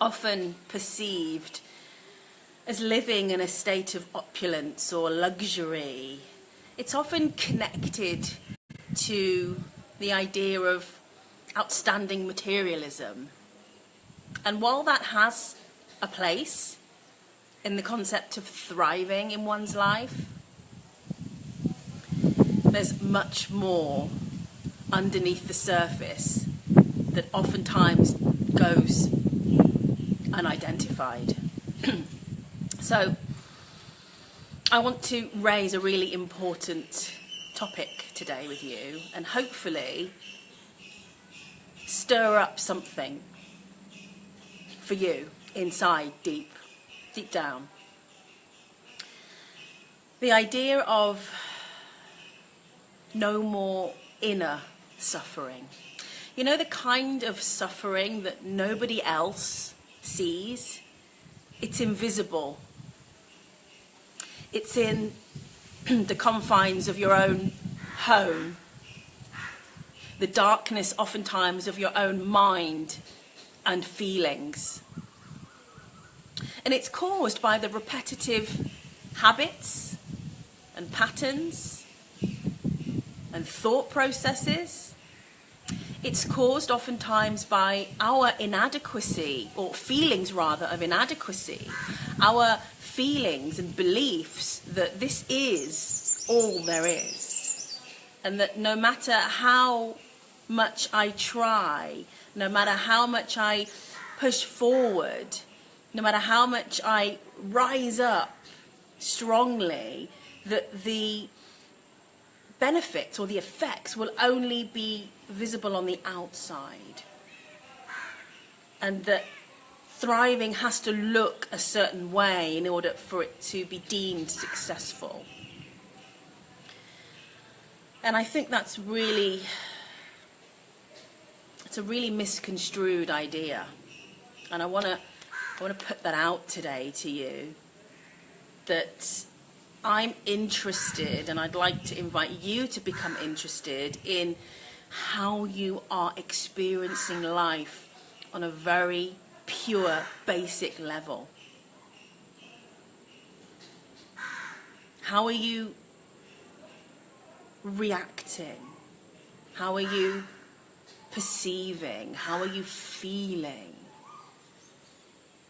often perceived as living in a state of opulence or luxury. It's often connected to the idea of outstanding materialism. And while that has a place in the concept of thriving in one's life, there's much more underneath the surface that oftentimes goes unidentified. So I want to raise a really important topic today with you and hopefully stir up something for you inside, deep down. The idea of no more inner suffering. You know, the kind of suffering that nobody else sees? It's invisible. It's in the confines of your own home. The darkness oftentimes of your own mind and feelings. And it's caused by the repetitive habits and patterns and thought processes. It's caused oftentimes by our inadequacy, or feelings rather of inadequacy, our feelings and beliefs that this is all there is, and that no matter how much I try, no matter how much I push forward, no matter how much I rise up strongly, that the benefits or the effects will only be visible on the outside, and that thriving has to look a certain way in order for it to be deemed successful. And I think it's a really misconstrued idea, and I want to put that out today to you, that I'm interested, and I'd like to invite you to become interested in how you are experiencing life on a very pure, basic level. How are you reacting? How are you perceiving? How are you feeling?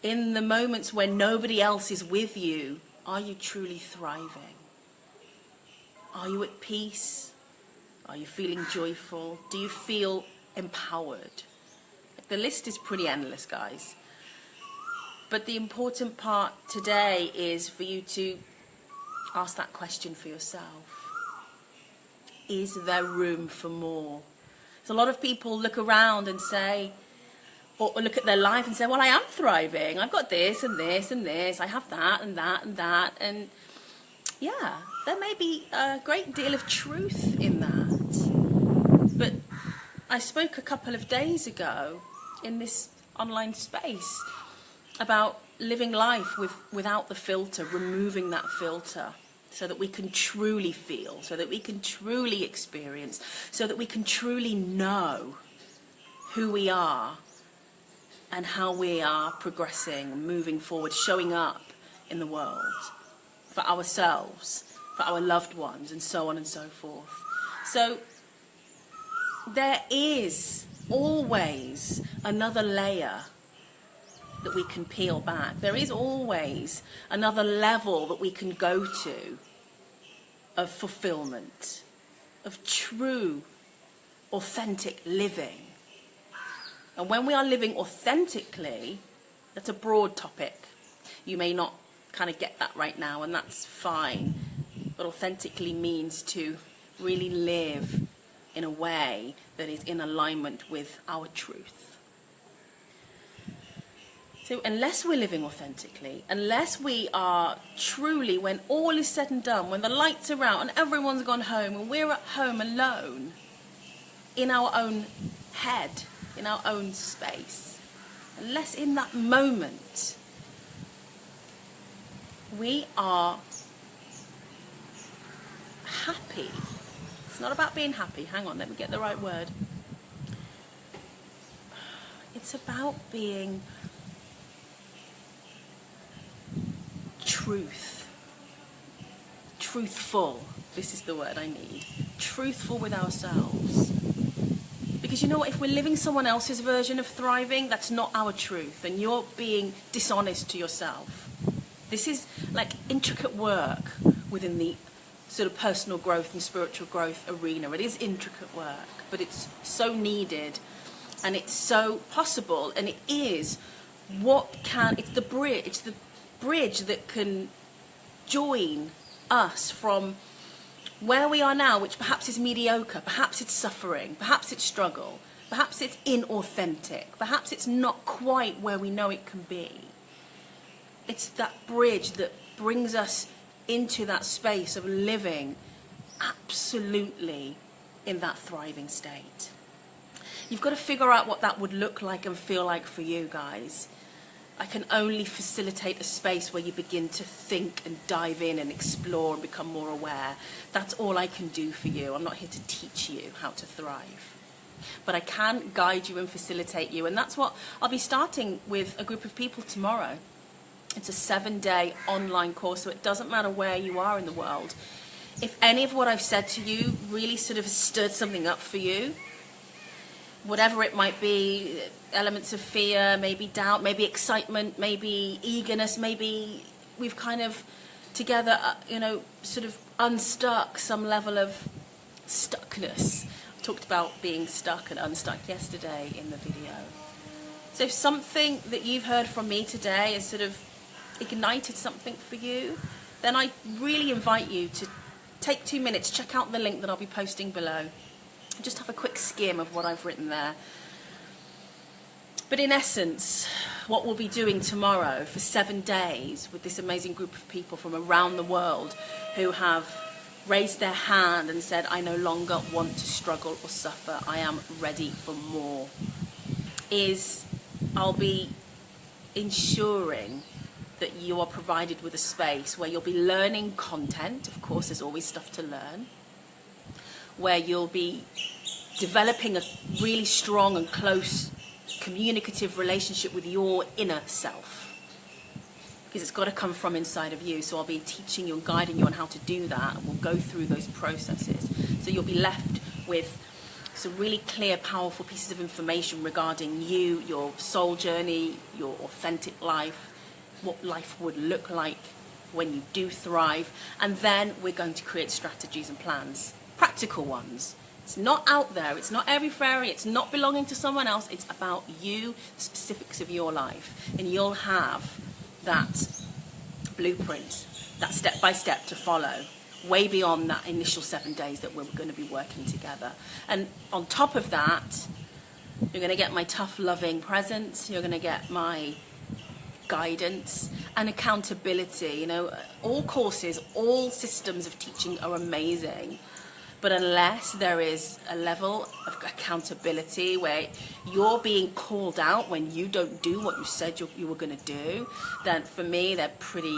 In the moments when nobody else is with you, are you truly thriving? Are you at peace? Are you feeling joyful? Do you feel empowered? The list is pretty endless, guys. But the important part today is for you to ask that question for yourself. Is there room for more? So a lot of people look around and say, or look at their life and say, well, I am thriving. I've got this and this and this. I have that and that and that. And yeah, there may be a great deal of truth in that. But I spoke a couple of days ago in this online space about living life without the filter, removing that filter, so that we can truly feel, so that we can truly experience, so that we can truly know who we are and how we are progressing, moving forward, showing up in the world for ourselves, for our loved ones, and so on and so forth. So there is always another layer that we can peel back. There is always another level that we can go to of fulfillment, of true, authentic living. And when we are living authentically, that's a broad topic. You may not kind of get that right now, and that's fine. But authentically means to really live in a way that is in alignment with our truth. So unless we're living authentically, unless we are truly, when all is said and done, when the lights are out and everyone's gone home and we're at home alone, in our own head, in our own space, unless in that moment we are happy. It's not about being happy. Hang on, let me get the right word. It's about being truthful. This is the word I need. Truthful with ourselves. Because you know what, if we're living someone else's version of thriving, that's not our truth, and you're being dishonest to yourself. This is like intricate work within the sort of personal growth and spiritual growth arena. It is intricate work, but it's so needed, and it's so possible, and it is it's the bridge that can join us from where we are now, which perhaps is mediocre, perhaps it's suffering, perhaps it's struggle, perhaps it's inauthentic, perhaps it's not quite where we know it can be. It's that bridge that brings us into that space of living absolutely in that thriving state. You've got to figure out what that would look like and feel like for you guys. I can only facilitate a space where you begin to think and dive in and explore and become more aware. That's all I can do for you. I'm not here to teach you how to thrive. But I can guide you and facilitate you. And that's what I'll be starting with a group of people tomorrow. It's a 7-day online course, so it doesn't matter where you are in the world. If any of what I've said to you really sort of stirred something up for you, whatever it might be, elements of fear, maybe doubt, maybe excitement, maybe eagerness, maybe we've kind of together, sort of unstuck some level of stuckness. I talked about being stuck and unstuck yesterday in the video. So if something that you've heard from me today has sort of ignited something for you, then I really invite you to take 2 minutes, check out the link that I'll be posting below. Just have a quick skim of what I've written there. But in essence, what we'll be doing tomorrow for 7 days with this amazing group of people from around the world who have raised their hand and said, I no longer want to struggle or suffer, I am ready for more, is I'll be ensuring that you are provided with a space where you'll be learning content. Of course, there's always stuff to learn. Where you'll be developing a really strong and close communicative relationship with your inner self. Because it's got to come from inside of you. So I'll be teaching you and guiding you on how to do that. And we'll go through those processes. So you'll be left with some really clear, powerful pieces of information regarding you, your soul journey, your authentic life, what life would look like when you do thrive. And then we're going to create strategies and plans. Practical ones. It's not out there, it's not airy fairy, it's not belonging to someone else, it's about you, the specifics of your life. And you'll have that blueprint, that step-by-step to follow, way beyond that initial 7 days that we're going to be working together. And on top of that, you're going to get my tough, loving presence, you're going to get my guidance and accountability. All courses, all systems of teaching are amazing. But unless there is a level of accountability where you're being called out when you don't do what you said you were going to do, then for me they're pretty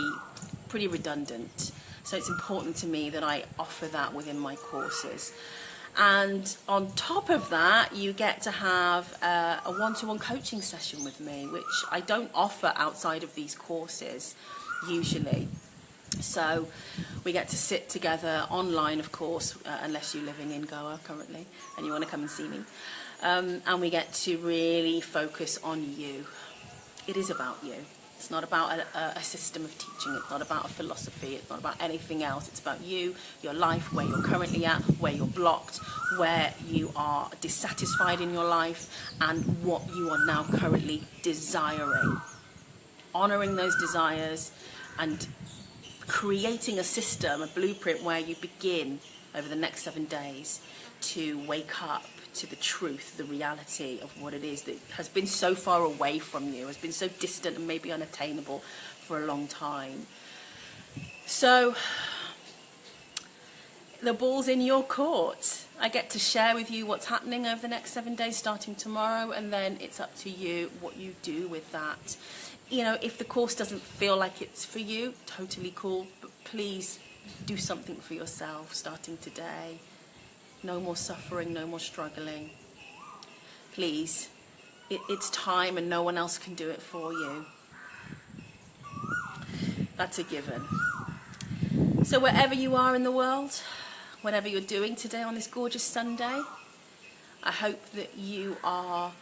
redundant. So it's important to me that I offer that within my courses. And on top of that, you get to have a one-to-one coaching session with me, which I don't offer outside of these courses usually. So we get to sit together online, of course, unless you're living in Goa currently and you want to come and see me. And we get to really focus on you. It is about you. It's not about a system of teaching. It's not about a philosophy. It's not about anything else. It's about you, your life, where you're currently at, where you're blocked, where you are dissatisfied in your life, and what you are now currently desiring. Honouring those desires and creating a system, a blueprint where you begin over the next 7 days to wake up to the truth, the reality of what it is that has been so far away from you, has been so distant and maybe unattainable for a long time. So the ball's in your court. I get to share with you what's happening over the next 7 days starting tomorrow, and then it's up to you what you do with that. If the course doesn't feel like it's for you, totally cool, but please do something for yourself starting today. No more suffering, no more struggling. Please It's time and no one else can do it for you. That's a given. So wherever you are in the world, whatever you're doing today on this gorgeous Sunday, I hope that you are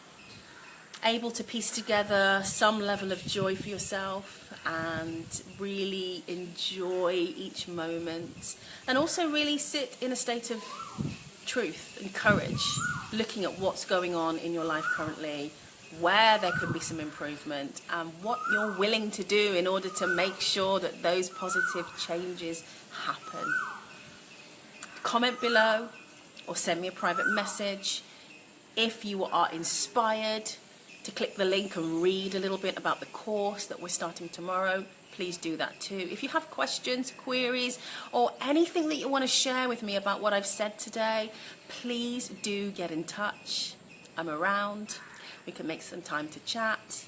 able to piece together some level of joy for yourself and really enjoy each moment, and also really sit in a state of truth and courage, looking at what's going on in your life currently, where there could be some improvement, and what you're willing to do in order to make sure that those positive changes happen. Comment below or send me a private message if you are inspired to click the link and read a little bit about the course that we're starting tomorrow. Please do that too. If you have questions, queries, or anything that you want to share with me about what I've said today, please do get in touch. I'm around. We can make some time to chat.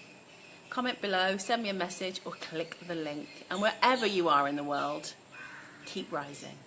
Comment below, send me a message, or click the link. And wherever you are in the world, keep rising.